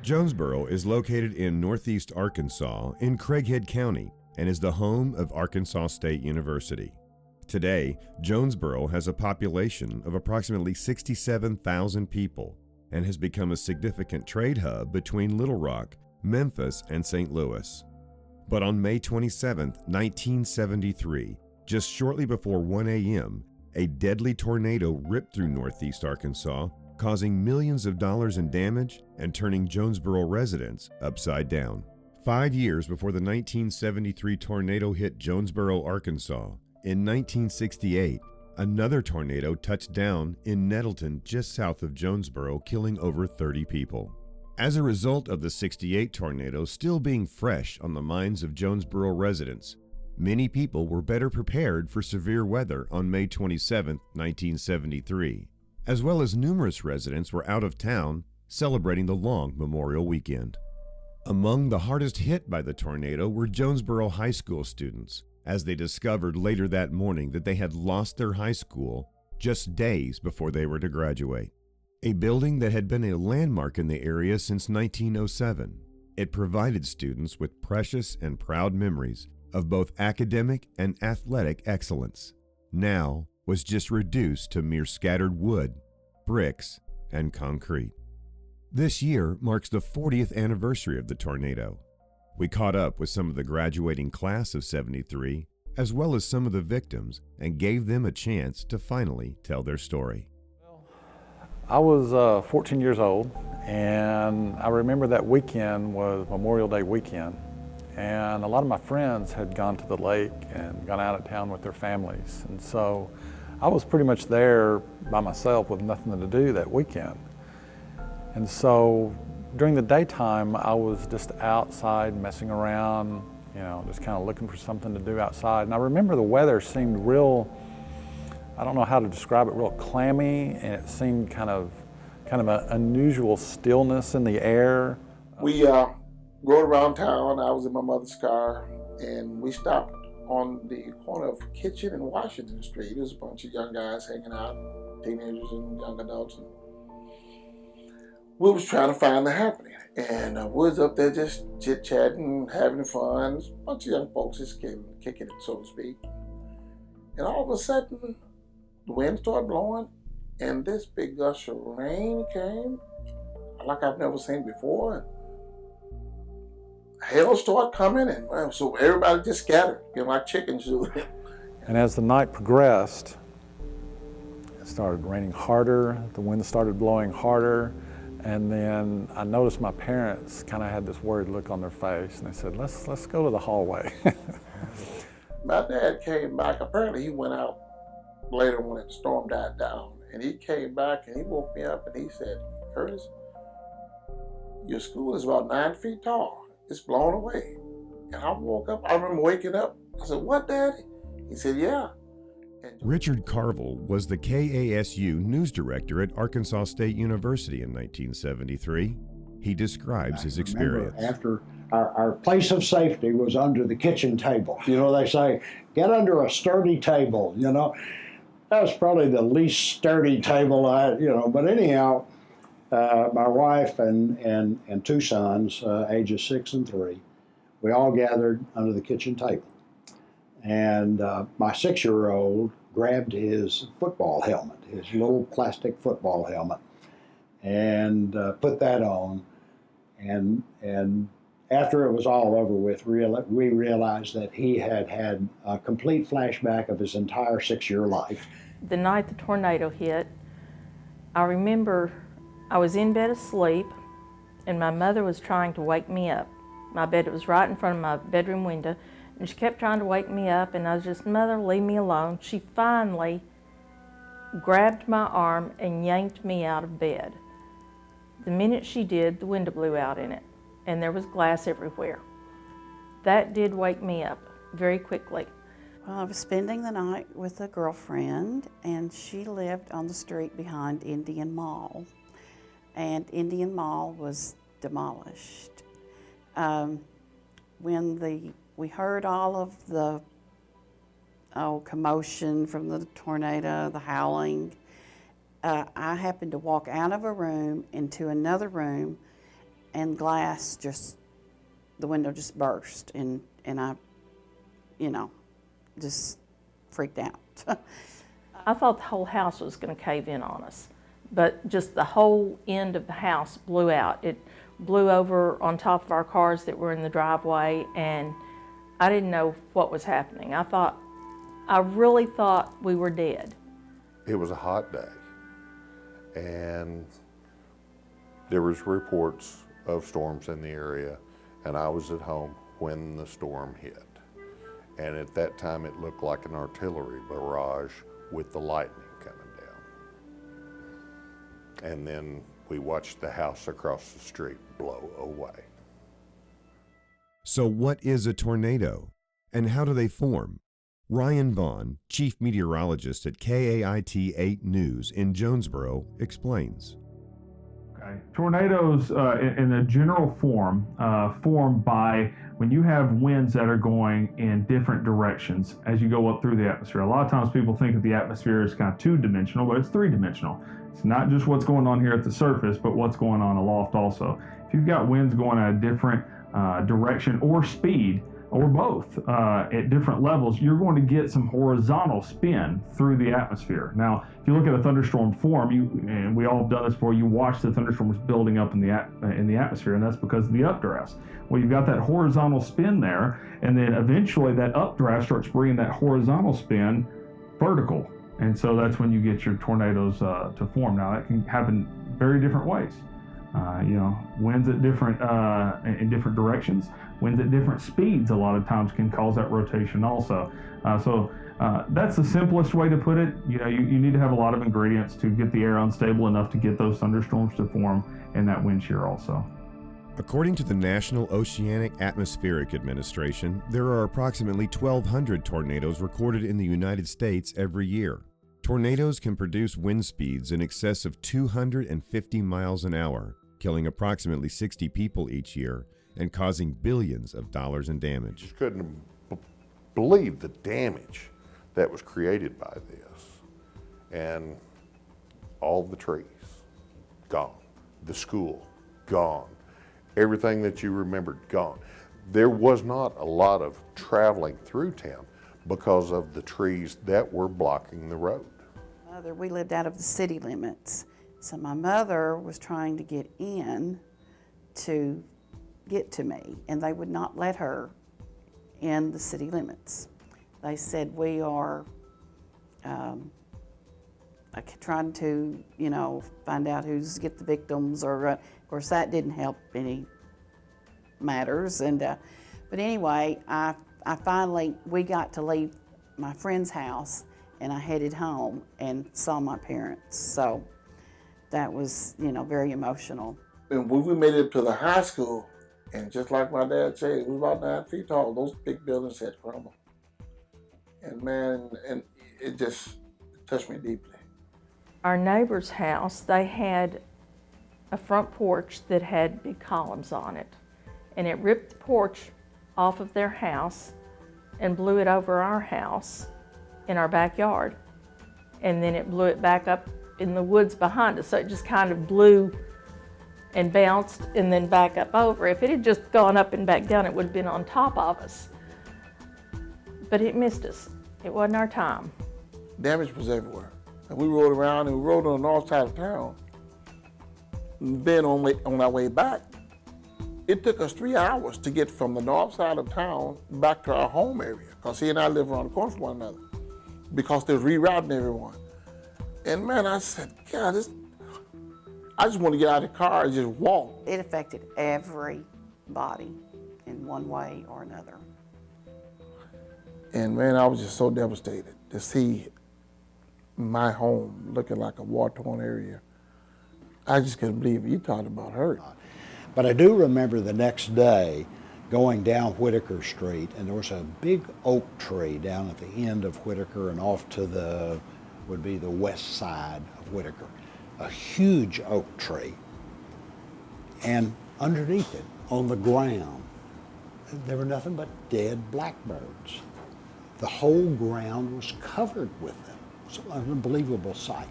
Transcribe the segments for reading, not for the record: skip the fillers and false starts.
Jonesboro is located in northeast Arkansas in Craighead County and is the home of Arkansas State University. Today, Jonesboro has a population of approximately 67,000 people and has become a significant trade hub between Little Rock, Memphis, and St. Louis. But on May 27, 1973, just shortly before 1 a.m., a deadly tornado ripped through northeast Arkansas, causing millions of dollars in damage and turning Jonesboro residents upside down. 5 years before the 1973 tornado hit Jonesboro, Arkansas, in 1968, another tornado touched down in Nettleton just south of Jonesboro, killing over 30 people. As a result of the '68 tornado still being fresh on the minds of Jonesboro residents, many people were better prepared for severe weather on May 27, 1973, as well as numerous residents were out of town celebrating the long Memorial Weekend. Among the hardest hit by the tornado were Jonesboro High School students, as they discovered later that morning that they had lost their high school just days before they were to graduate. A building that had been a landmark in the area since 1907, it provided students with precious and proud memories of both academic and athletic excellence, now was just reduced to mere scattered wood, bricks, and concrete. This year marks the 40th anniversary of the tornado. We caught up with some of the graduating class of '73, as well as some of the victims, and gave them a chance to finally tell their story. I was 14 years old, and I remember that weekend was Memorial Day weekend. And a lot of my friends had gone to the lake and gone out of town with their families. And so I was pretty much there by myself with nothing to do that weekend. And so during the daytime, I was just outside messing around, just kind of looking for something to do outside. And I remember the weather seemed real, I don't know how to describe it, real clammy, and it seemed kind of an unusual stillness in the air. We rode around town. I was in my mother's car, and we stopped on the corner of Kitchen and Washington Street. There was a bunch of young guys hanging out, teenagers and young adults. And we was trying to find the happening, and we was up there just chit-chatting, having fun. A bunch of young folks just kicking it, so to speak. And all of a sudden, the wind started blowing, and this big gush of rain came, like I've never seen before. Hail started coming, and so everybody just scattered, like chickens do. And as the night progressed, it started raining harder, the wind started blowing harder, and then I noticed my parents kind of had this worried look on their face, and they said, let's go to the hallway. My dad came back. Apparently he went out later when the storm died down, and he came back and he woke me up and he said, "Curtis, your school is about 9 feet tall. It's blown away." And I woke up. I remember waking up. I said, "What, Daddy?" He said, "Yeah." Richard Carville was the KASU news director at Arkansas State University in 1973. He describes his experience. After our place of safety was under the kitchen table. They say, get under a sturdy table, That was probably the least sturdy table but anyhow, my wife and two sons, ages 6 and 3, we all gathered under the kitchen table. And my 6-year-old grabbed his football helmet, his little plastic football helmet, and put that on. And after it was all over with, we realized that he had had a complete flashback of his entire 6-year life. The night the tornado hit, I remember I was in bed asleep, and my mother was trying to wake me up. My bed was right in front of my bedroom window, and she kept trying to wake me up, and I was just, "Mother, leave me alone." She finally grabbed my arm and yanked me out of bed. The minute she did, the window blew out in it, and there was glass everywhere. That did wake me up very quickly. Well, I was spending the night with a girlfriend, and she lived on the street behind Indian Mall. And Indian Mall was demolished. When we heard all of the commotion from the tornado, the howling, I happened to walk out of a room into another room, and glass just, the window just burst, and I, just freaked out. I thought the whole house was going to cave in on us, but just the whole end of the house blew out. It blew over on top of our cars that were in the driveway, and I didn't know what was happening. I really thought we were dead. It was a hot day, and there was reports of storms in the area, and I was at home when the storm hit. And at that time, it looked like an artillery barrage with the lightning coming down. And then we watched the house across the street blow away. So what is a tornado, and how do they form? Ryan Vaughn, chief meteorologist at KAIT 8 News in Jonesboro, explains. Okay. Tornadoes in a general form form by when you have winds that are going in different directions as you go up through the atmosphere. A lot of times people think that the atmosphere is kind of two-dimensional, but it's three-dimensional. It's not just what's going on here at the surface, but what's going on aloft also. If you've got winds going at a different direction or speed, or both, at different levels, you're going to get some horizontal spin through the atmosphere. Now, if you look at a thunderstorm form, and we all have done this before, you watch the thunderstorms building up in the atmosphere, and that's because of the updrafts. Well, you've got that horizontal spin there, and then eventually that updraft starts bringing that horizontal spin vertical, and so that's when you get your tornadoes to form. Now, that can happen very different ways. Winds at different in different directions, winds at different speeds a lot of times can cause that rotation also. So that's the simplest way to put it. You need to have a lot of ingredients to get the air unstable enough to get those thunderstorms to form in that wind shear also. According to the National Oceanic Atmospheric Administration, there are approximately 1,200 tornadoes recorded in the United States every year. Tornadoes can produce wind speeds in excess of 250 miles an hour, killing approximately 60 people each year and causing billions of dollars in damage. Just couldn't believe the damage that was created by this. And all the trees, gone. The school, gone. Everything that you remembered, gone. There was not a lot of traveling through town because of the trees that were blocking the road. We lived out of the city limits, so my mother was trying to get in to get to me, and they would not let her in the city limits. They said, we are trying to, find out who's get the victims, or of course that didn't help any matters. And but anyway, we got to leave my friend's house, and I headed home and saw my parents. So that was, very emotional. And when we made it to the high school, and just like my dad said, it was about 9 feet tall. Those big buildings had crumbled. And man, and it just touched me deeply. Our neighbor's house, they had a front porch that had big columns on it. And it ripped the porch off of their house and blew it over our house in our backyard. And then it blew it back up in the woods behind us. So it just kind of blew and bounced and then back up over. If it had just gone up and back down, it would have been on top of us. But it missed us. It wasn't our time. Damage was everywhere. And we rode around, and we rode on the north side of town. And then on our way back, it took us 3 hours to get from the north side of town back to our home area, because he and I live around the corner from one another, because they're rerouting everyone. And man, I said, God, I just want to get out of the car and just walk. It affected everybody in one way or another. And man, I was just so devastated to see my home looking like a war-torn area. I just couldn't believe it. You talked about hurt. But I do remember the next day going down Whitaker Street, and there was a big oak tree down at the end of Whitaker and off to would be the west side of Whitaker. A huge oak tree. And underneath it, on the ground, there were nothing but dead blackbirds. The whole ground was covered with them. It's an unbelievable sight.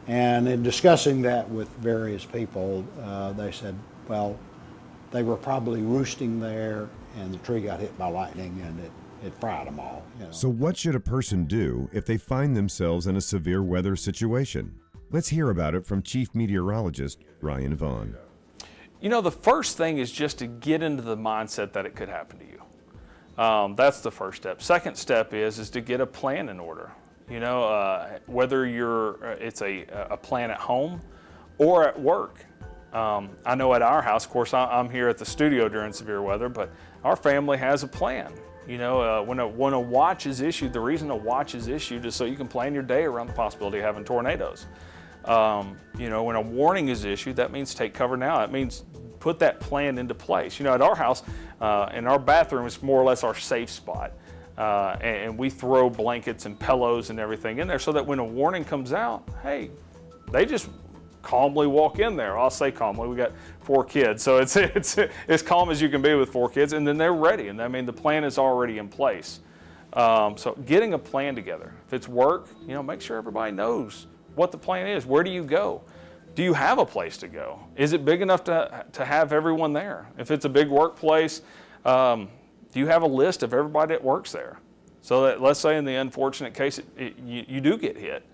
And in discussing that with various people, they said, Well, they were probably roosting there, and the tree got hit by lightning, and it fried them all. You know. So what should a person do if they find themselves in a severe weather situation? Let's hear about it from Chief Meteorologist Ryan Vaughn. You know, the first thing is just to get into the mindset that it could happen to you. That's the first step. Second step is to get a plan in order. You know, whether it's a plan at home or at work. I know at our house, of course, I'm here at the studio during severe weather, but our family has a plan. You know, when a watch is issued, the reason a watch is issued is so you can plan your day around the possibility of having tornadoes. You know, when a warning is issued, that means take cover now. That means put that plan into place. You know, at our house, in our bathroom is more or less our safe spot. And we throw blankets and pillows and everything in there so that when a warning comes out, hey, they just calmly walk in there. I'll say calmly, we got 4 kids, so it's as calm as you can be with 4 kids, and then they're ready, and I mean the plan is already in place. So getting a plan together. If it's work, you know, make sure everybody knows what the plan is. Where do you go? Do you have a place to go? Is it big enough to have everyone there? If it's a big workplace, do you have a list of everybody that works there? So that, let's say in the unfortunate case, you do get hit.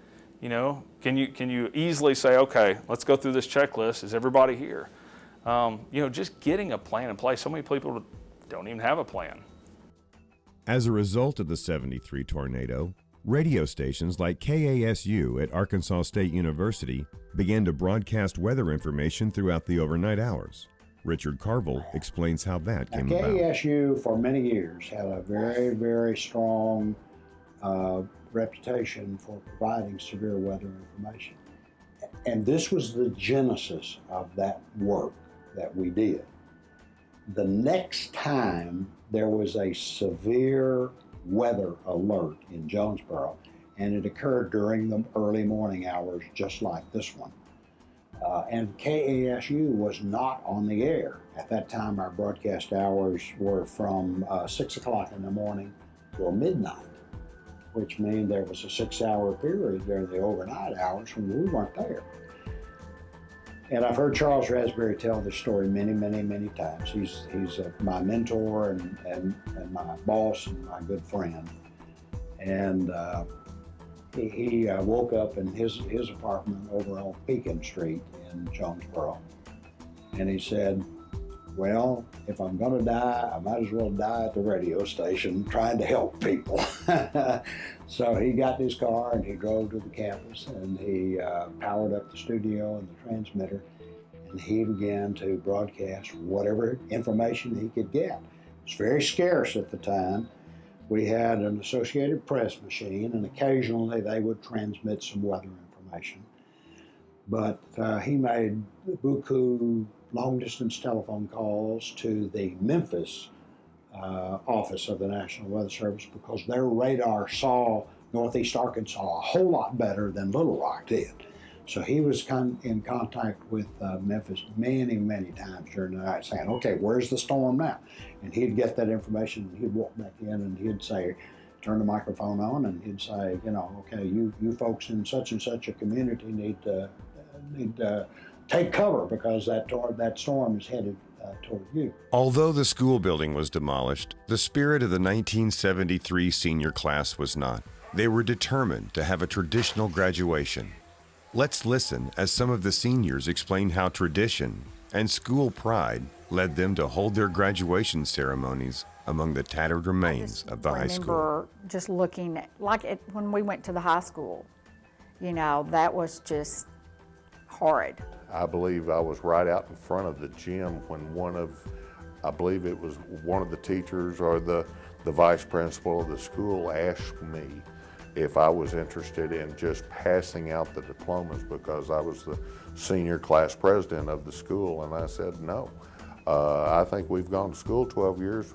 You know, can you easily say, okay, let's go through this checklist. Is everybody here? You know, just getting a plan in place. So many people don't even have a plan. As a result of the 73 tornado, radio stations like KASU at Arkansas State University began to broadcast weather information throughout the overnight hours. Richard Carville explains how that came about. KASU for many years had a very, very strong reputation for providing severe weather information. And this was the genesis of that work that we did. The next time there was a severe weather alert in Jonesboro, and it occurred during the early morning hours, just like this one. And KASU was not on the air. At that time, our broadcast hours were from 6 o'clock in the morning till midnight, which means there was a 6-hour period during the overnight hours when we weren't there. And I've heard Charles Raspberry tell this story many, many, many times. He's my mentor and my boss and my good friend. And he woke up in his apartment over on Pekin Street in Jonesboro. And he said, well, if I'm gonna die, I might as well die at the radio station trying to help people. So he got in his car and he drove to the campus and he powered up the studio and the transmitter, and he began to broadcast whatever information he could get. It was very scarce at the time. We had an Associated Press machine, and occasionally they would transmit some weather information. But he made beaucoup long-distance telephone calls to the Memphis office of the National Weather Service because their radar saw northeast Arkansas a whole lot better than Little Rock did. So he was in contact with Memphis many, many times during the night saying, okay, where's the storm now? And he'd get that information and he'd walk back in and he'd say, turn the microphone on, and he'd say, you know, okay, you folks in such and such a community need to take cover because that storm is headed toward you. Although the school building was demolished, the spirit of the 1973 senior class was not. They were determined to have a traditional graduation. Let's listen as some of the seniors explain how tradition and school pride led them to hold their graduation ceremonies among the tattered remains of the high school. I remember just looking at, when we went to the high school, you know, that was just horrid. I believe I was right out in front of the gym when I believe it was one of the teachers or the vice principal of the school asked me if I was interested in just passing out the diplomas because I was the senior class president of the school, and I said no. I think we've gone to school 12 years.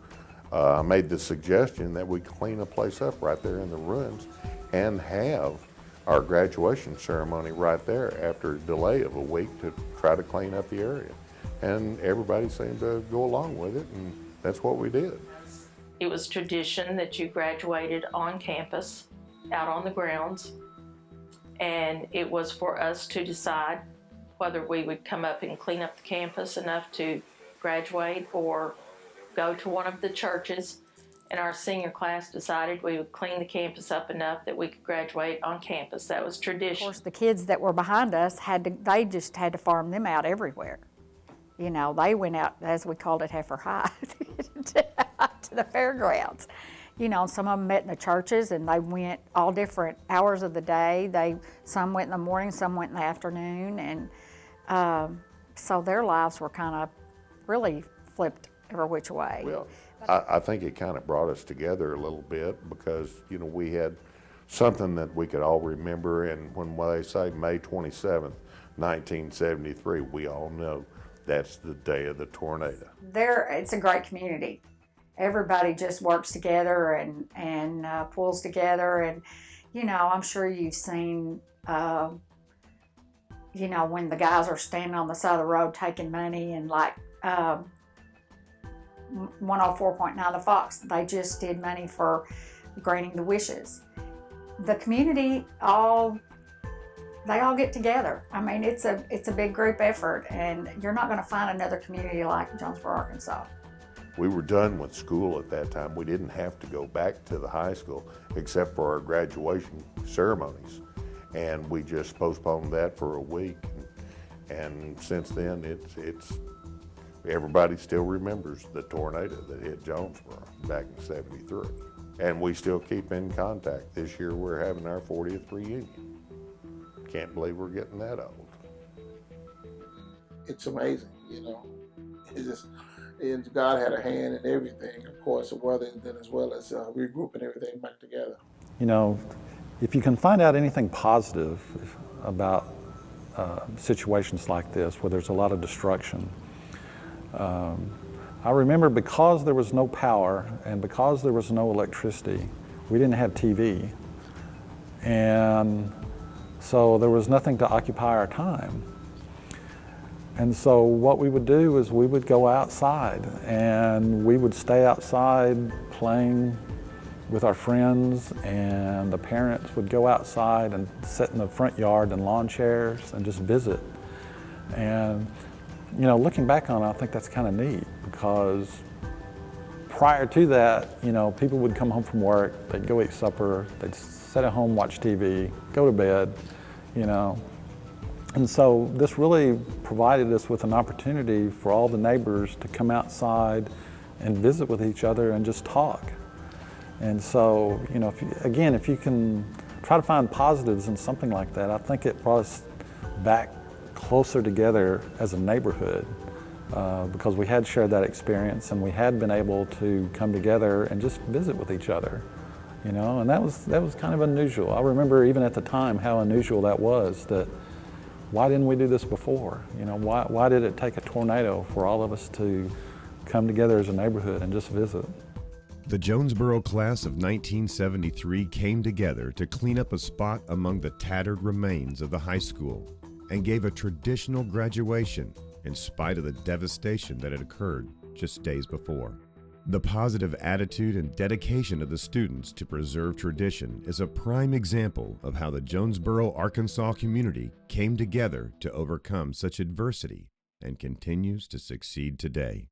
I made the suggestion that we clean a place up right there in the ruins and have our graduation ceremony right there after a delay of a week to try to clean up the area. And everybody seemed to go along with it, and that's what we did. It was tradition that you graduated on campus, out on the grounds, and it was for us to decide whether we would come up and clean up the campus enough to graduate or go to one of the churches. And our senior class decided we would clean the campus up enough that we could graduate on campus. That was Of tradition. course, the kids that were behind us they just had to farm them out everywhere. You know, they went out, as we called it, heifer high, to the fairgrounds. You know, some of them met in the churches, and they went all different hours of the day. Some went in the morning, some went in the afternoon, and so their lives were kind of really flipped every which way. Well, I think it kind of brought us together a little bit because, you know, we had something that we could all remember. And when they say May 27th, 1973, we all know that's the day of the tornado. It's a great community. Everybody just works together and pulls together. And, you know, I'm sure you've seen, you know, when the guys are standing on the side of the road taking money, and like 104.9 The Fox, they just did money for granting the wishes. The community they all get together. I mean, it's a big group effort, and you're not going to find another community like Jonesboro, Arkansas. We were done with school at that time. We didn't have to go back to the high school except for our graduation ceremonies. And we just postponed that for a week. And since then, it's everybody still remembers the tornado that hit Jonesboro back in '73. And we still keep in contact. This year we're having our 40th reunion. Can't believe we're getting that old. It's amazing, you know. And God had a hand in everything, of course, as well as regrouping everything back together. You know, if you can find out anything positive about situations like this where there's a lot of destruction, I remember because there was no power and because there was no electricity, we didn't have TV. And so there was nothing to occupy our time. And so what we would do is we would go outside, and we would stay outside playing with our friends, and the parents would go outside and sit in the front yard in lawn chairs and just visit. And, you know, looking back on it, I think that's kind of neat, because prior to that, you know, people would come home from work, they'd go eat supper, they'd sit at home, watch TV, go to bed, you know. And so this really provided us with an opportunity for all the neighbors to come outside and visit with each other and just talk. And so, you know, if you can try to find positives in something like that, I think it brought us back closer together as a neighborhood, because we had shared that experience and we had been able to come together and just visit with each other, you know, and that was kind of unusual. I remember even at the time how unusual that was, that why didn't we do this before? You know, why did it take a tornado for all of us to come together as a neighborhood and just visit? The Jonesboro class of 1973 came together to clean up a spot among the tattered remains of the high school and gave a traditional graduation in spite of the devastation that had occurred just days before. The positive attitude and dedication of the students to preserve tradition is a prime example of how the Jonesboro, Arkansas community came together to overcome such adversity and continues to succeed today.